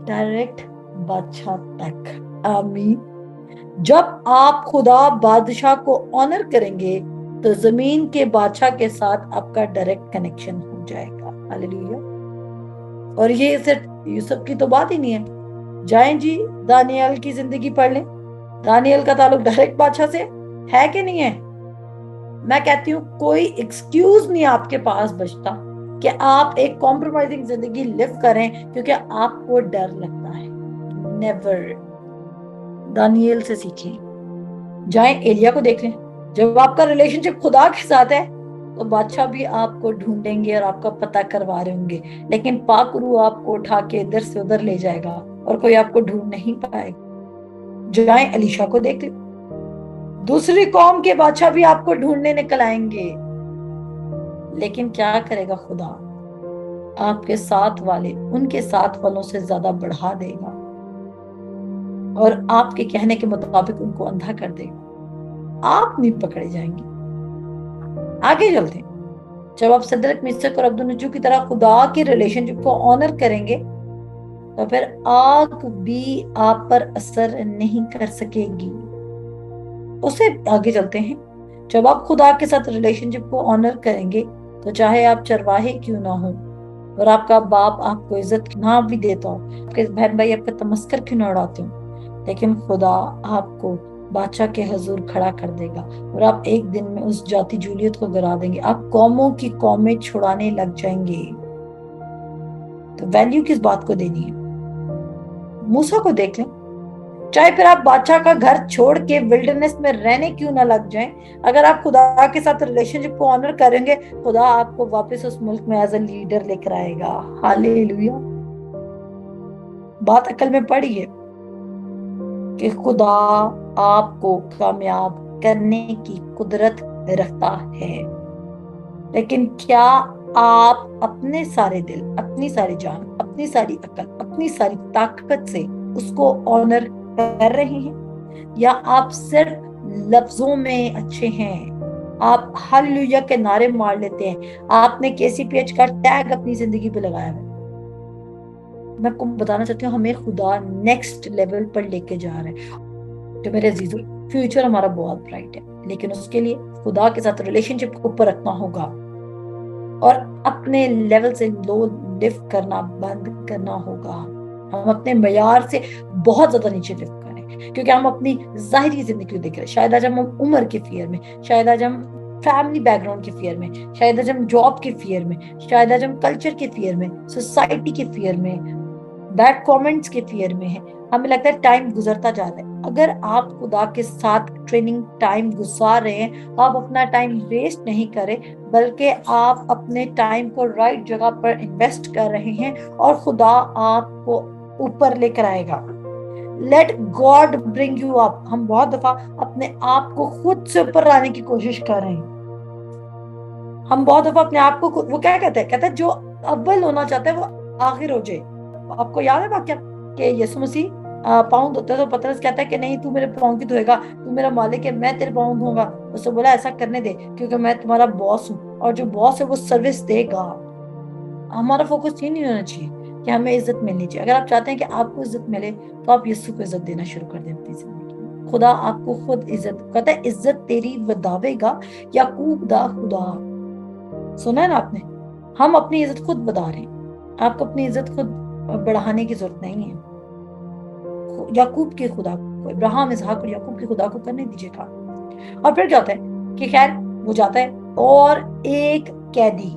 डायरेक्ट बादशाह तक। आमीन। जब आप खुदा बादशाह को ऑनर करेंगे तो जमीन के बादशाह के साथ आपका डायरेक्ट कनेक्शन हो जाएगा। हालेलुया। और ये सिर्फ यूसुफ की तो बात ही नहीं है, जाएं जी दानियल की जिंदगी पढ़ लें। दानियल का ताल्लुक डायरेक्ट बादशाह से है कि नहीं है? मैं कहती हूँ कोई एक्सक्यूज नहीं आपके पास बचता कि आप एक कॉम्प्रोमाइजिंग जिंदगी लिव करें क्योंकि आपको डर लगता है। नेवर। दानियल से सीखिए। जाएं एलिया को देख लें। जब आपका रिलेशनशिप खुदा के साथ है तो बादशाह भी आपको ढूंढेंगे और आपका पता करवा रहे होंगे, लेकिन पाकरू आपको उठा के इधर से उधर ले जाएगा और कोई आपको ढूंढ नहीं पाएगा। जाएं एलीशा को देख लें। दूसरी कौम के बादशाह भी आपको ढूंढने निकल आएंगे, लेकिन क्या करेगा खुदा? आपके साथ वाले उनके साथ वालों से ज्यादा बढ़ा देगा और आपके कहने के मुताबिक उनको अंधा कर देगा। आप नहीं पकड़े जाएंगे। आगे चलते हैं। जब आप सदरक, मिशक और अब्दुन्नजू की तरह खुदा के रिलेशनशिप को ऑनर करेंगे तो फिर आग भी आप पर असर नहीं कर सकेगी। उससे आगे चलते हैं। जब आप खुदा के साथ रिलेशनशिप को ऑनर करेंगे, तो चाहे आप चरवाहे क्यों ना हो और आपका बाप आपको इज्जत ना भी देता हो, आपके बहन भाई आपका तमस्कर क्यों ना उड़ाते हो, लेकिन खुदा आपको बादशाह के हजूर खड़ा कर देगा और आप एक दिन में उस जाति जूलियत को गिरा देंगे। आप कौमों की कौमें छुड़ाने लग जाएंगे। तो वैल्यू किस बात को देनी है? मूसा को देख लें। चाहे फिर आप बादशाह का घर छोड़ के विल्डरनेस में रहने क्यों ना लग जाएं, अगर आप खुदा के साथ रिलेशनशिप को ऑनर करेंगे, खुदा आपको वापस उस मुल्क में एज अ लीडर लेकर आएगा। हालेलुया। बात अकल में पड़ी है कि खुदा आपको कामयाब करने की कुदरत रखता है, लेकिन क्या आप अपने सारे दिल, अपनी सारी जान, अपनी सारी अकल, अपनी सारी ताकत से उसको ऑनर कर रहे हैं, या आप सिर्फ लफ्जों में अच्छे हैं? आप हालेलुया के नारे मार लेते हैं, आपने केसीपीएच का टैग अपनी जिंदगी पे लगाया है। मैं आपको बताना चाहती हूँ, हमें खुदा नेक्स्ट लेवल पर लेके जा रहा है। तो मेरे अजीजों, फ्यूचर हमारा बहुत ब्राइट है, लेकिन उसके लिए खुदा के साथ रिलेशनशिप को ऊपर रखना होगा और अपने लेवल से लो लिफ्ट करना बंद करना होगा। हम अपने मयार से बहुत ज्यादा नीचे लिफ्ट करें, क्योंकि हम अपनी जाहिरी जिंदगी को देख रहे हैं। शायद आज हम उम्र के फियर में, शायद आज हम फैमिली बैकग्राउंड के फियर में, शायद आज हम जॉब के फियर में, शायद आज हम कल्चर के फियर में, सोसाइटी के फियर में, बैड कमेंट्स के फियर में है। हमें लगता है टाइम गुजरता जा रहा है। अगर आप खुदा के साथ ट्रेनिंग टाइम गुजार रहे हैं, आप अपना टाइम वेस्ट नहीं करें, बल्कि आप अपने टाइम को राइट जगह पर इन्वेस्ट कर रहे हैं और खुदा आपको ऊपर लेकर आएगा। Let God bring you up. हम बहुत दफा अपने आप को खुद से ऊपर लाने की कोशिश कर रहे हैं। हम बहुत दफा अपने आप को, वो क्या कहते हैं जो अव्वल होना चाहता है वो आखिर हो जाए। आपको याद है वाक्य कि यीशु मसीह पाँव धोता है तो पतरस कहता है कि नहीं, तू मेरे पाँव की धोएगा, तू मेरा मालिक है, मैं तेरे पाँव धोऊंगा। उसने बोला ऐसा करने दे, क्योंकि मैं तुम्हारा बॉस हूँ और जो बॉस है वो सर्विस देगा। हमारा फोकस ये नहीं होना चाहिए कि हमें इज्जत मिलनी चाहिए। अगर आप चाहते हैं कि आपको इज्जत मिले, तो आप यीशु को इज्जत देना शुरू कर दें अपनी जिंदगी में। खुदा आपको खुद इज्जत कहता है, इज्जत तेरी बदावेगा याकूब दा खुदा। सुना है ना आपने? हम अपनी इज्जत खुद बता रहे हैं। आपको अपनी इज्जत खुद बढ़ाने की जरूरत नहीं है। याकूब के खुदा को, इब्राहिम, इसहाक और याकूब के खुदा को करने दीजिएगा। और फिर क्या होता है कि खैर वो जाता है और एक कैदी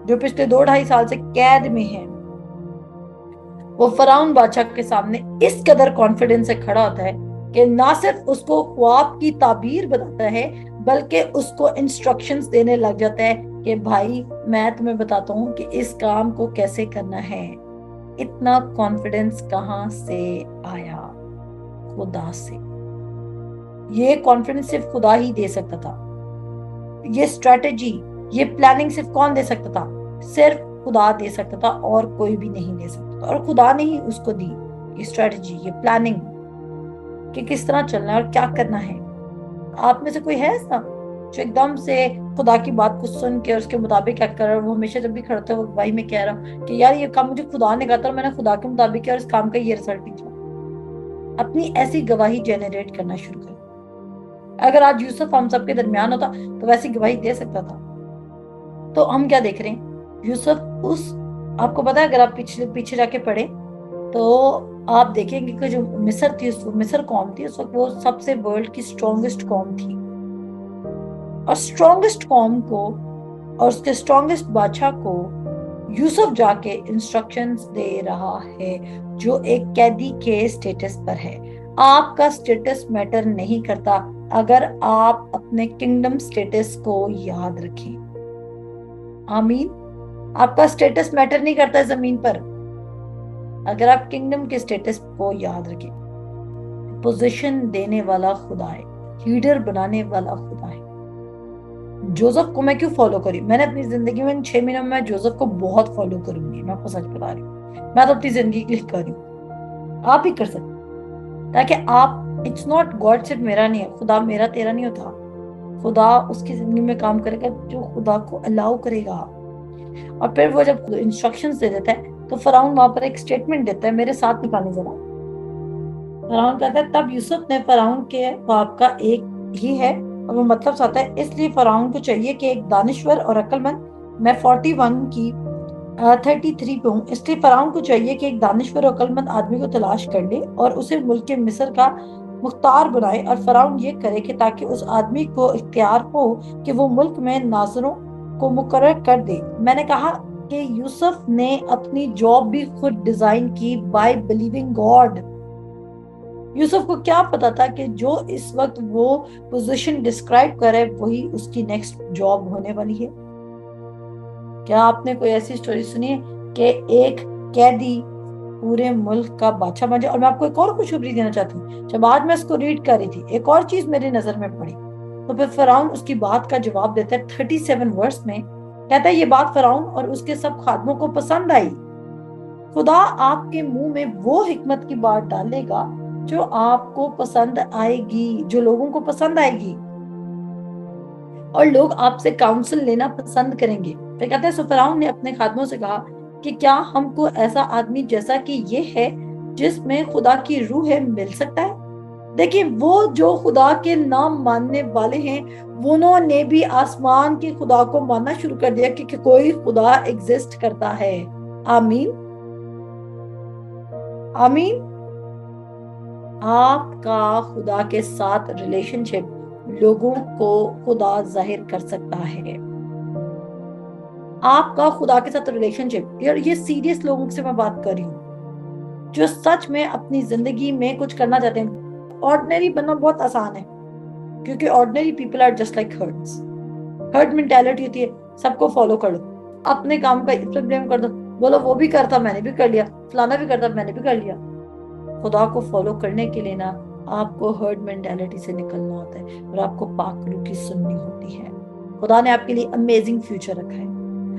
जो पिछले 2-2.5 साल से कैद में है, वो फराउन बादशाह के सामने इस कदर कॉन्फिडेंस से खड़ा होता है कि ना सिर्फ उसको ख्वाब की ताबीर बताता है, बल्कि उसको इंस्ट्रक्शंस देने लग जाता है कि भाई मैं तुम्हें बताता हूँ कि इस काम को कैसे करना है। इतना कॉन्फिडेंस कहां से आया? खुदा से। ये कॉन्फिडेंस सिर्फ खुदा ही दे सकता था। ये स्ट्रेटेजी, ये प्लानिंग सिर्फ कौन दे सकता था? सिर्फ खुदा दे सकता था और कोई भी नहीं दे सकता था। और खुदा ने ही उसको दी ये स्ट्रेटेजी, ये प्लानिंग कि किस तरह चलना है और क्या करना है। आप में से कोई है ऐसा जो एकदम से खुदा की बात को सुन के उसके मुताबिक क्या कर रहा है? वो हमेशा जब भी खड़ा होता है वो भाई मैं कह रहा हूँ कि यार ये काम मुझे खुदा ने कहा था और मैंने खुदा के मुताबिक किया और इस काम का ये रिजल्ट निकला। अपनी ऐसी गवाही जनरेट करना शुरू करें। अगर आज यूसुफ हम सबके दरमियान होता तो वैसी गवाही दे सकता था। तो हम क्या देख रहे हैं? यूसुफ उस, आपको पता है अगर आप पीछे जाके पढ़े तो आप देखेंगे कि जो मिस्र थी, मिस्र कौम थी उस वक्त, वो सबसे वर्ल्ड की स्ट्रॉन्गेस्ट कौम थी। और स्ट्रॉन्गेस्ट कौम को और उसके स्ट्रॉन्गेस्ट बादशाह को यूसुफ जाके इंस्ट्रक्शंस दे रहा है, जो एक कैदी के स्टेटस पर है। आपका स्टेटस मैटर नहीं करता अगर आप अपने किंगडम स्टेटस को याद रखें। आमीन। आपका स्टेटस मैटर नहीं करता जमीन पर अगर आप किंगडम के स्टेटस को याद रखें। पोजीशन देने वाला खुदा है, लीडर बनाने वाला खुदा है। जोसेफ को मैं क्यों फॉलो करी? मैंने अपनी जिंदगी में 6 महीनों में जोसेफ को बहुत फॉलो करूंगी। मैं आपको सच बता रही हूँ, मैं तो अपनी जिंदगी के लिए कर रही हूँ। आप भी कर सकते, ताकि आप, इट्स नॉट गॉड सिर्फ मेरा नहीं है, खुदा मेरा तेरा नहीं होता। खुदा उसकी जिंदगी में काम करेगा जो खुदा को अलाउ करेगा। और फिर वो जब इंस्ट्रक्शंस दे देता है تو فرعون वहां पर एक स्टेटमेंट देता है, मेरे साथ निकालें जरा। फराउन कहता है, तब यूसुफ ने फराउन के ख्वाब का एक ही है और वो मतलब आता है, इसलिए फराउन को चाहिए कि एक दानिश्वर और अक्लमंद, मैं 41 की 33 पे हूँ, इसलिए फराउन को चाहिए कि एक दानिश्वर और अक्लमंद आदमी को तलाश कर ले और उसे मुल्क के मिस्र का मुख्तार बनाए, और फराउन ये करे कि ताकि उस आदमी को इख्तियार हो कि वो मुल्क में नाजरों को मुकर्रर कर दे। मैंने कहा कि यूसुफ ने अपनी जॉब भी खुद डिजाइन की बाय बिलीविंग गॉड। यूसुफ को क्या पता था कि जो इस वक्त वो पोजीशन डिस्क्राइब करे वही उसकी नेक्स्ट जॉब होने वाली है। क्या आपने कोई ऐसी स्टोरी सुनी है कि एक कैदी पूरे मुल्क का बादशाह बन जाए? और मैं आपको एक और खुशखबरी देना चाहती हूँ, जब आज मैं इसको रीड कर रही थी एक और चीज मेरी नजर में पड़ी। तो फिर फराउन उसकी बात का जवाब देता है 37 वर्स में, कहता है ये बात फराउन और उसके सब खादमों को पसंद आई। खुदा आपके मुंह में वो हिकमत की बात डालेगा जो आपको पसंद आएगी, जो लोगों को पसंद आएगी, और लोग आपसे काउंसिल लेना पसंद करेंगे। फिर कहते हैं, सो फराउन ने अपने खादमों से कहा कि क्या हमको ऐसा आदमी जैसा कि ये है जिसमें खुदा की रूह है मिल सकता है? देखिए, वो जो खुदा के नाम मानने वाले हैं उन्होंने भी आसमान के खुदा को मानना शुरू कर दिया कि कोई खुदा एग्जिस्ट करता है। आमीन आमीन। आपका खुदा के साथ रिलेशनशिप लोगों को खुदा जाहिर कर सकता है। आपका खुदा के साथ रिलेशनशिप, यार ये सीरियस लोगों से मैं बात कर रही हूँ जो सच में अपनी जिंदगी में कुछ करना चाहते हैं। ऑर्डिनरी बनना बहुत आसान है क्योंकि ordinary people are just like herds. Herd mentality होती है, सबको फॉलो कर लो, अपने काम का ब्लेम कर दो, बोलो वो भी करता मैंने भी कर लिया, फलाना भी करता मैंने भी कर लिया। खुदा को फॉलो करने के लिए ना आपको हर्ड मेंटालिटी से निकलना होता है और आपको पाक रूह की सुननी होती है। खुदा ने आपके लिए अमेजिंग फ्यूचर रखा है।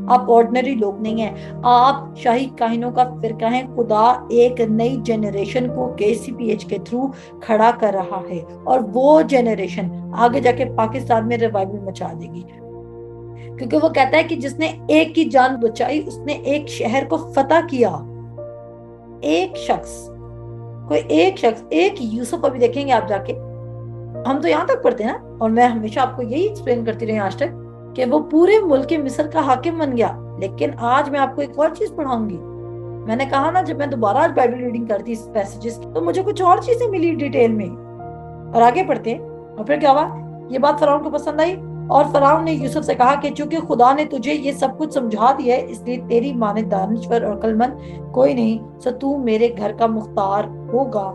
आप ऑर्डिनरी लोग नहीं हैं, आप शाही काहिनों का फिरका है। खुदा एक नई जनरेशन को KCPH के थ्रू खड़ा कर रहा है और वो जनरेशन आगे जाके पाकिस्तान में रिवाइवल मचा देगी, क्योंकि वो कहता है कि जिसने एक की जान बचाई उसने एक शहर को फतह किया। एक शख्स, कोई एक शख्स, एक यूसुफ। अभी देखेंगे आप जाके, हम तो यहाँ तक पढ़ते हैं ना, और मैं हमेशा आपको यही एक्सप्लेन करती रही आज तक कि वो पूरे मुल्क के मिस्र का हाकिम बन गया। लेकिन आज मैं आपको एक और चीज पढ़ाऊंगी। मैंने कहा ना, जब मैं दोबारा आज बाइबल रीडिंग करती इस पैसेजेस तो मुझे कुछ और चीजें मिली डिटेल में। और आगे पढ़ते हैं, और फिर क्या हुआ, ये बात फराउन को पसंद आई और फराउन ने यूसुफ से कहा कि चूंकि खुदा ने तुझे ये सब कुछ समझा दिया है, इसलिए तेरी माने दानिश्वर और अक्लमंद कोई नहीं, सो तू मेरे घर का मुख्तार होगा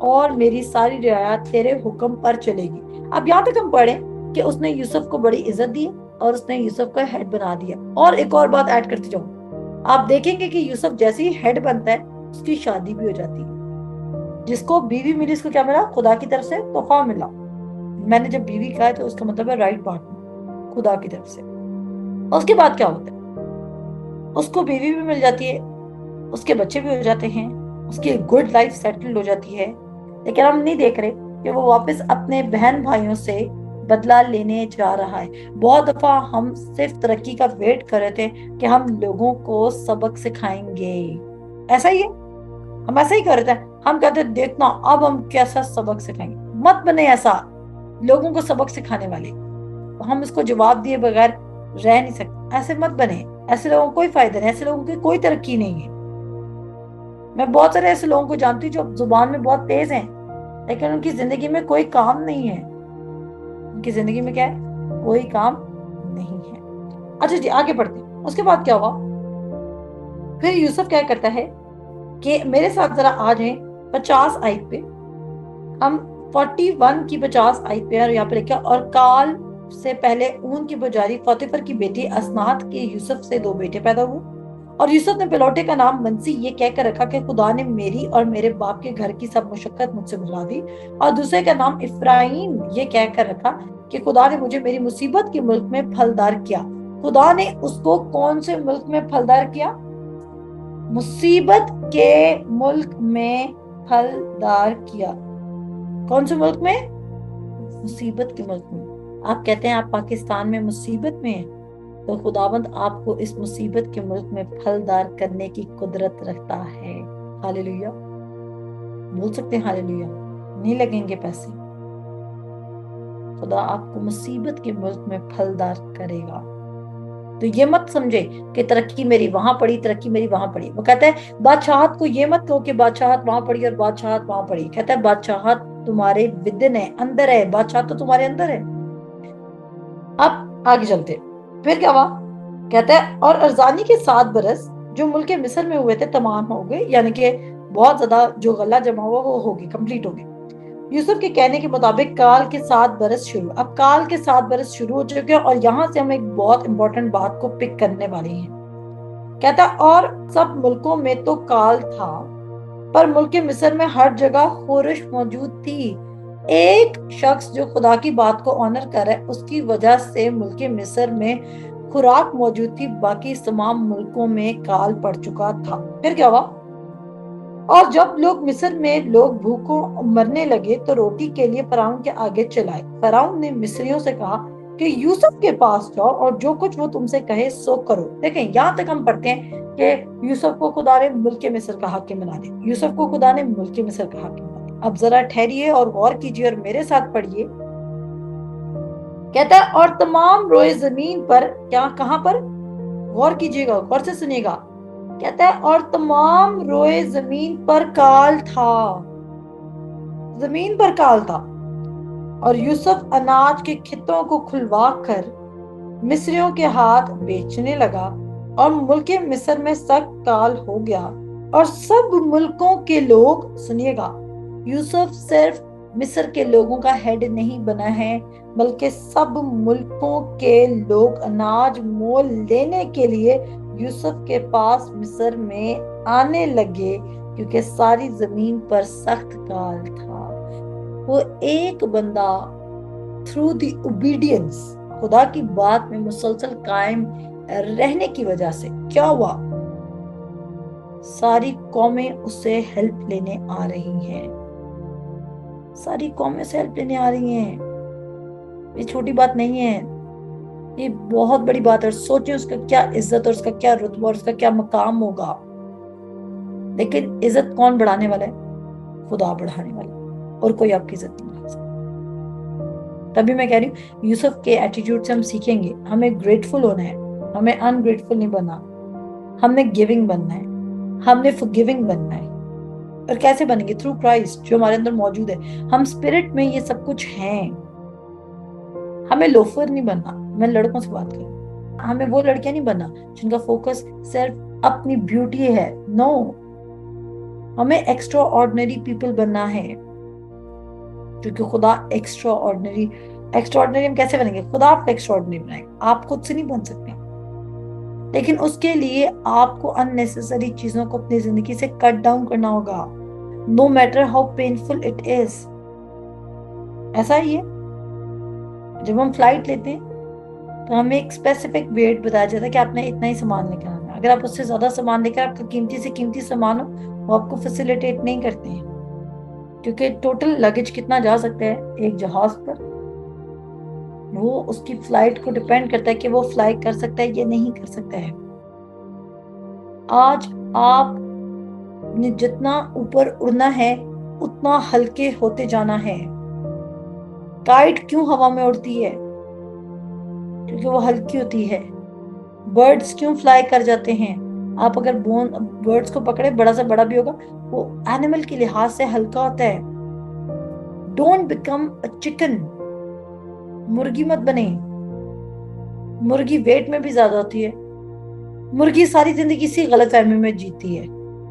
और मेरी सारी रियायत तेरे हुक्म पर चलेगी। अब यहाँ तक हम पढ़े कि उसने यूसुफ को बड़ी इज्जत दी और उसने यूसुफ का हेड बना दिया। और एक और बात ऐड करती जाऊं, आप देखेंगे कि यूसुफ जैसे ही हेड बनता है उसकी शादी भी हो जाती है। जिसको बीवी मिली उसको क्या मिला? खुदा की तरफ से तोहफा मिला। मैंने जब बीवी कहा है तो उसका मतलब है राइट पार्टनर, खुदा की तरफ से। उसके बाद क्या होता है? उसको बीवी भी मिल जाती है, उसके बच्चे भी हो जाते हैं, उसकी गुड लाइफ सेटल हो जाती है। लेकिन हम नहीं देख रहे कि वो वापस अपने बहन भाइयों से बदला लेने जा रहा है। बहुत दफा हम सिर्फ तरक्की का वेट कर रहे थे कि हम लोगों को सबक सिखाएंगे। ऐसा ही है, हम ऐसा ही कर रहे थे। हम कहते देखना अब हम कैसा सबक सिखाएंगे। मत बने ऐसा लोगों को सबक सिखाने वाले। हम इसको जवाब दिए बगैर रह नहीं सकते। ऐसे मत बने, ऐसे लोगों को कोई फायदा नहीं, ऐसे लोगों की कोई तरक्की नहीं है। मैं बहुत सारे ऐसे लोगों को जानती हूँ जो जुबान में बहुत तेज हैं लेकिन उनकी जिंदगी में कोई काम नहीं है। उनकी जिंदगी में क्या है? कोई काम नहीं है। अच्छा जी, आगे बढ़ते हैं। उसके बाद क्या हुआ? फिर यूसुफ क्या करता है कि मेरे साथ जरा आ जाए 50 आयत पे। हम 41 की 50 आयत पे, और यहाँ पे लिखा, और काल से पहले ऊन की पुजारी पोतीफर की बेटी असनात के यूसुफ से 2 बेटे पैदा हुए। और यूसुफ ने पिलौटे का नाम मनसी ये कहकर रखा कि खुदा ने मेरी और मेरे बाप के घर की सब मुशक्कत मुझसे भुला दी। और दूसरे का नाम इफ्राइम ये कहकर रखा कि खुदा ने मुझे मेरी मुसीबत के मुल्क में फलदार किया। खुदा ने उसको कौन से मुल्क में फलदार किया? मुसीबत के मुल्क में फलदार किया। कौन से मुल्क में? मुसीबत के मुल्क में। आप कहते हैं आप पाकिस्तान में मुसीबत में हैं, تو खुदावंद आपको इस मुसीबत के मुल्क में फलदार करने की कुदरत रखता है। हालेलुया, बोल सकते हैं हालेलुया। नहीं लगेंगे पैसे, खुदा आपको मुसीबत के मुल्क में फलदार करेगा। तो ये मत समझे कि तरक्की मेरी वहां पड़ी, तरक्की मेरी वहां पड़ी। वो कहता है बादशाहत को ये मत कहो कि बादशाहत वहां पड़ी और बादशाहत वहां पड़ी। कहता है बादशाहत तुम्हारे विदिन है, अंदर है, बादशाहत तो तुम्हारे अंदर है। अब आगे चलते, फिर क्या हुआ? कहता है और अरजानी के 7 बरस जो मुल्क मिस्र में हुए थे तमाम हो गए, यानी कि बहुत ज्यादा जो गला जमा हुआ वो हो गई, कंप्लीट हो गई। यूसुफ के कहने के मुताबिक काल के 7 बरस शुरू। अब काल के 7 बरस शुरू हो चुके हैं और यहाँ से हम एक बहुत इंपॉर्टेंट बात को पिक करने वाले हैं। कहता और सब मुल्कों में तो काल था, पर मुल्क मिस्र में हर जगह खुरिश मौजूद थी। एक शख्स जो खुदा की बात को ऑनर कर रहा है, उसकी वजह से मुल्क मिस्र में खुराक मौजूद थी, बाकी तमाम मुल्कों में काल पड़ चुका था। फिर क्या हुआ? और जब लोग मिस्र में लोग भूखों मरने लगे तो रोटी के लिए फराउन के आगे चलाए। फराउन ने मिस्रियों से कहा कि यूसुफ के पास जाओ और जो कुछ वो तुमसे कहे सो करो। देखें, यहाँ तक हम पढ़ते हैं कि यूसुफ को खुदा ने मुल्क मिस्र का हाकिम बना दिया। यूसुफ को खुदा ने मुल्क मिस्र का हाकिम बना दिया। अब जरा ठहरिए और गौर कीजिए और मेरे साथ पढ़िए। कहता है और तमाम रोए जमीन पर, क्या कहां पर? गौर कीजिएगा, गौर से सुनिएगा। कहता है और तमाम रोए जमीन पर काल था, जमीन पर काल था। और यूसुफ अनाज के खेतों को खुलवा कर मिस्रियों के हाथ बेचने लगा और मुल्क मिस्र में सख्त काल हो गया। और सब मुल्कों के लोग, सुनिएगा, यूसुफ सिर्फ मिस्र के लोगों का हेड नहीं बना है, बल्कि सब मुल्कों के लोग अनाज मोल लेने के लिए यूसुफ के पास मिस्र में आने लगे, क्योंकि सारी जमीन पर सख्त काल था। वो एक बंदा थ्रू दी ओबीडियंस, खुदा की बात में मुसलसल कायम रहने की वजह से क्या हुआ? सारी कौमें उससे हेल्प लेने आ रही हैं, सारी कौमें से हेल्प लेने आ रही हैं। ये छोटी बात नहीं है, ये बहुत बड़ी बात है। सोचिए उसका क्या इज्जत और उसका क्या रुतबा और उसका क्या मकाम होगा। लेकिन इज्जत कौन बढ़ाने वाला है? खुदा बढ़ाने वाला, और कोई आपकी इज्जत नहीं बढ़ा सकता। तभी मैं कह रही हूँ यूसुफ के एटीट्यूड से हम सीखेंगे। हमें ग्रेटफुल होना है, हमें अनग्रेटफुल नहीं बनना। हमने गिविंग बनना है, हमने फॉरगिविंग बनना है। और कैसे बनेंगे? थ्रू क्राइस्ट जो हमारे अंदर मौजूद है। हम स्पिरिट में ये सब कुछ हैं। हमें लोफर नहीं बनना। मैं लड़कों से बात करूं, हमें वो लड़कियां नहीं बनना जिनका फोकस सिर्फ अपनी ब्यूटी है। नो, हमें एक्स्ट्रा ऑर्डिनरी पीपल बनना है, क्योंकि खुदा एक्स्ट्रा ऑर्डिनरी हम कैसे बनेंगे? खुदा आपको एक्स्ट्रा ऑर्डिनरी बनाएगा। आप खुद से नहीं बन सकते, लेकिन उसके लिए आपको अननेसेसरी चीजों को अपनी जिंदगी से कट डाउन करना होगा, no matter how painful it is. ऐसा ही है, जब हम फ्लाइट लेते हैं तो हमें एक स्पेसिफिक वेट बताया जाता है कि आपने इतना ही सामान लेकर आना है। अगर आप उससे ज्यादा सामान लेकर, आपका कीमती से कीमती सामान हो, वो आपको फैसिलिटेट नहीं करते हैं, क्योंकि टोटल लगेज कितना जा सकता है एक जहाज पर, वो उसकी फ्लाइट को डिपेंड करता है कि वो फ्लाई कर सकता है या नहीं कर सकता है। आज आप ने जितना ऊपर उड़ना है उतना हल्के होते जाना है। काइट क्यों हवा में उड़ती है? क्योंकि वो हल्की होती है। बर्ड्स क्यों फ्लाई कर जाते हैं? आप अगर बर्ड्स को पकड़े, बड़ा से बड़ा भी होगा, वो एनिमल के लिहाज से हल्का होता है। डोंट बिकम अ चिकन, मुर्गी मत बने। मुर्गी वेट में भी ज्यादा होती है। मुर्गी सारी जिंदगी इसी गलतफहमी में जीती है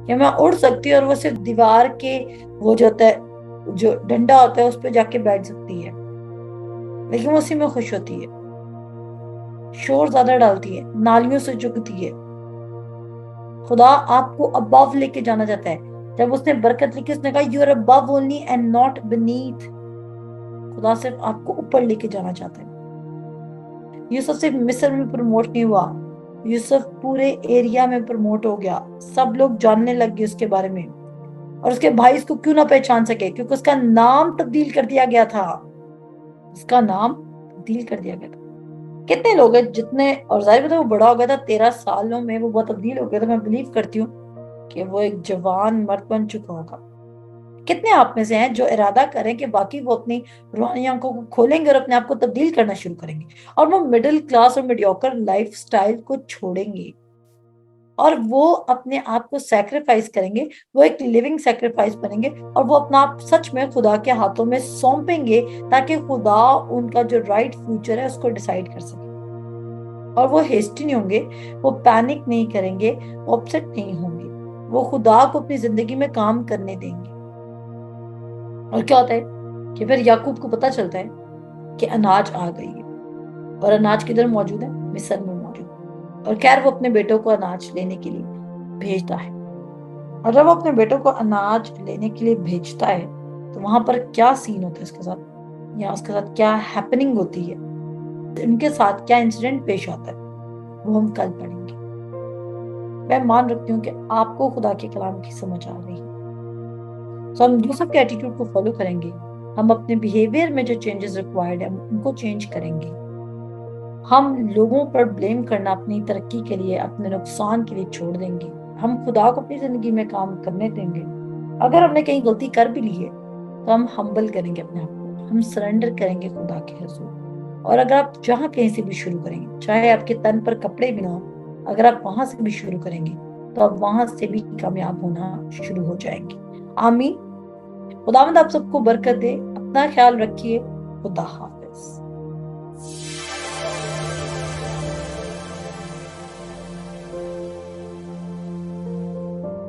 कि मैं उड़ सकती हूँ और वो सिर्फ दीवार के वो जो होता है, जो डंडा होता है, उस पर जाके बैठ सकती है, लेकिन वो उसी में खुश होती है। शोर ज्यादा डालती है, नालियों से चुगती है। खुदा आपको अबव लेके जाना चाहता है। जब उसने बरकत लिखी, उसने कहा you are above only and not beneath. खुदा सिर्फ आपको ऊपर लेके जाना चाहता है। यूसुफ सिर्फ मिस्र में प्रमोट नहीं हुआ, यूसुफ पूरे एरिया में प्रमोट हो गया। सब लोग जानने लग गए उसके बारे में। और उसके भाई इसको क्यों ना पहचान सके? क्योंकि उसका नाम तब्दील कर दिया गया था। उसका नाम तब्दील कर दिया गया था। कितने लोग हैं जितने, और जाहिर बात है वो बड़ा हो गया था 13 सालों में, वो बहुत तब्दील हो गया था। मैं बिलीव करती हूँ कि वो एक जवान मर्द बन चुका होगा। कितने आप में से हैं जो इरादा करें कि बाकी वो अपनी रूहानी आंखों को खोलेंगे और अपने आप को तब्दील करना शुरू करेंगे, और वो मिडिल क्लास और मीडियोकर लाइफ स्टाइल को छोड़ेंगे और वो अपने आप को सैक्रिफाइस करेंगे, वो एक लिविंग सैक्रिफाइस बनेंगे और वो अपना आप सच में खुदा के हाथों में सौंपेंगे, ताकि खुदा उनका जो राइट फ्यूचर है उसको डिसाइड कर सके। और वो हेस्टी नहीं होंगे, वो पैनिक नहीं करेंगे, वो अपसेट नहीं होंगे, वो खुदा को अपनी जिंदगी में काम करने देंगे। और क्या होता है कि फिर याकूब को पता चलता है कि अनाज आ गई है, और अनाज किधर मौजूद है? मिस्र में मौजूद। और खैर वो अपने बेटों को अनाज लेने के लिए भेजता है, और जब वो अपने बेटों को अनाज लेने के लिए भेजता है तो वहां पर क्या सीन होता है उसके साथ, या उसके साथ क्या हैपनिंग होती है, उनके साथ क्या इंसिडेंट पेश आता है, वो हम कल पढ़ेंगे। मैं मान रखती हूँ कि आपको खुदा के कलाम की समझ आ रही है, तो हम यूसुफ के एटीट्यूड को फॉलो करेंगे। हम अपने बिहेवियर में जो चेंजेस रिक्वायर्ड है उनको चेंज करेंगे। हम लोगों पर ब्लेम करना अपनी तरक्की के लिए, अपने नुकसान के लिए छोड़ देंगे। हम खुदा को अपनी जिंदगी में काम करने देंगे। अगर हमने कहीं गलती कर भी ली है तो हम हम्बल करेंगे अपने आप को, हम सरेंडर करेंगे खुदा के हुजूर। और अगर आप जहाँ कहीं से भी शुरू करेंगे, चाहे आपके तन पर कपड़े भी ना हो, अगर आप वहां से भी शुरू करेंगे तो आप वहां से भी कामयाब होना शुरू हो जाएंगे। आमीन। खुदावंद आप सबको बरकत दे। अपना ख्याल रखिए। खुदा हाफिज।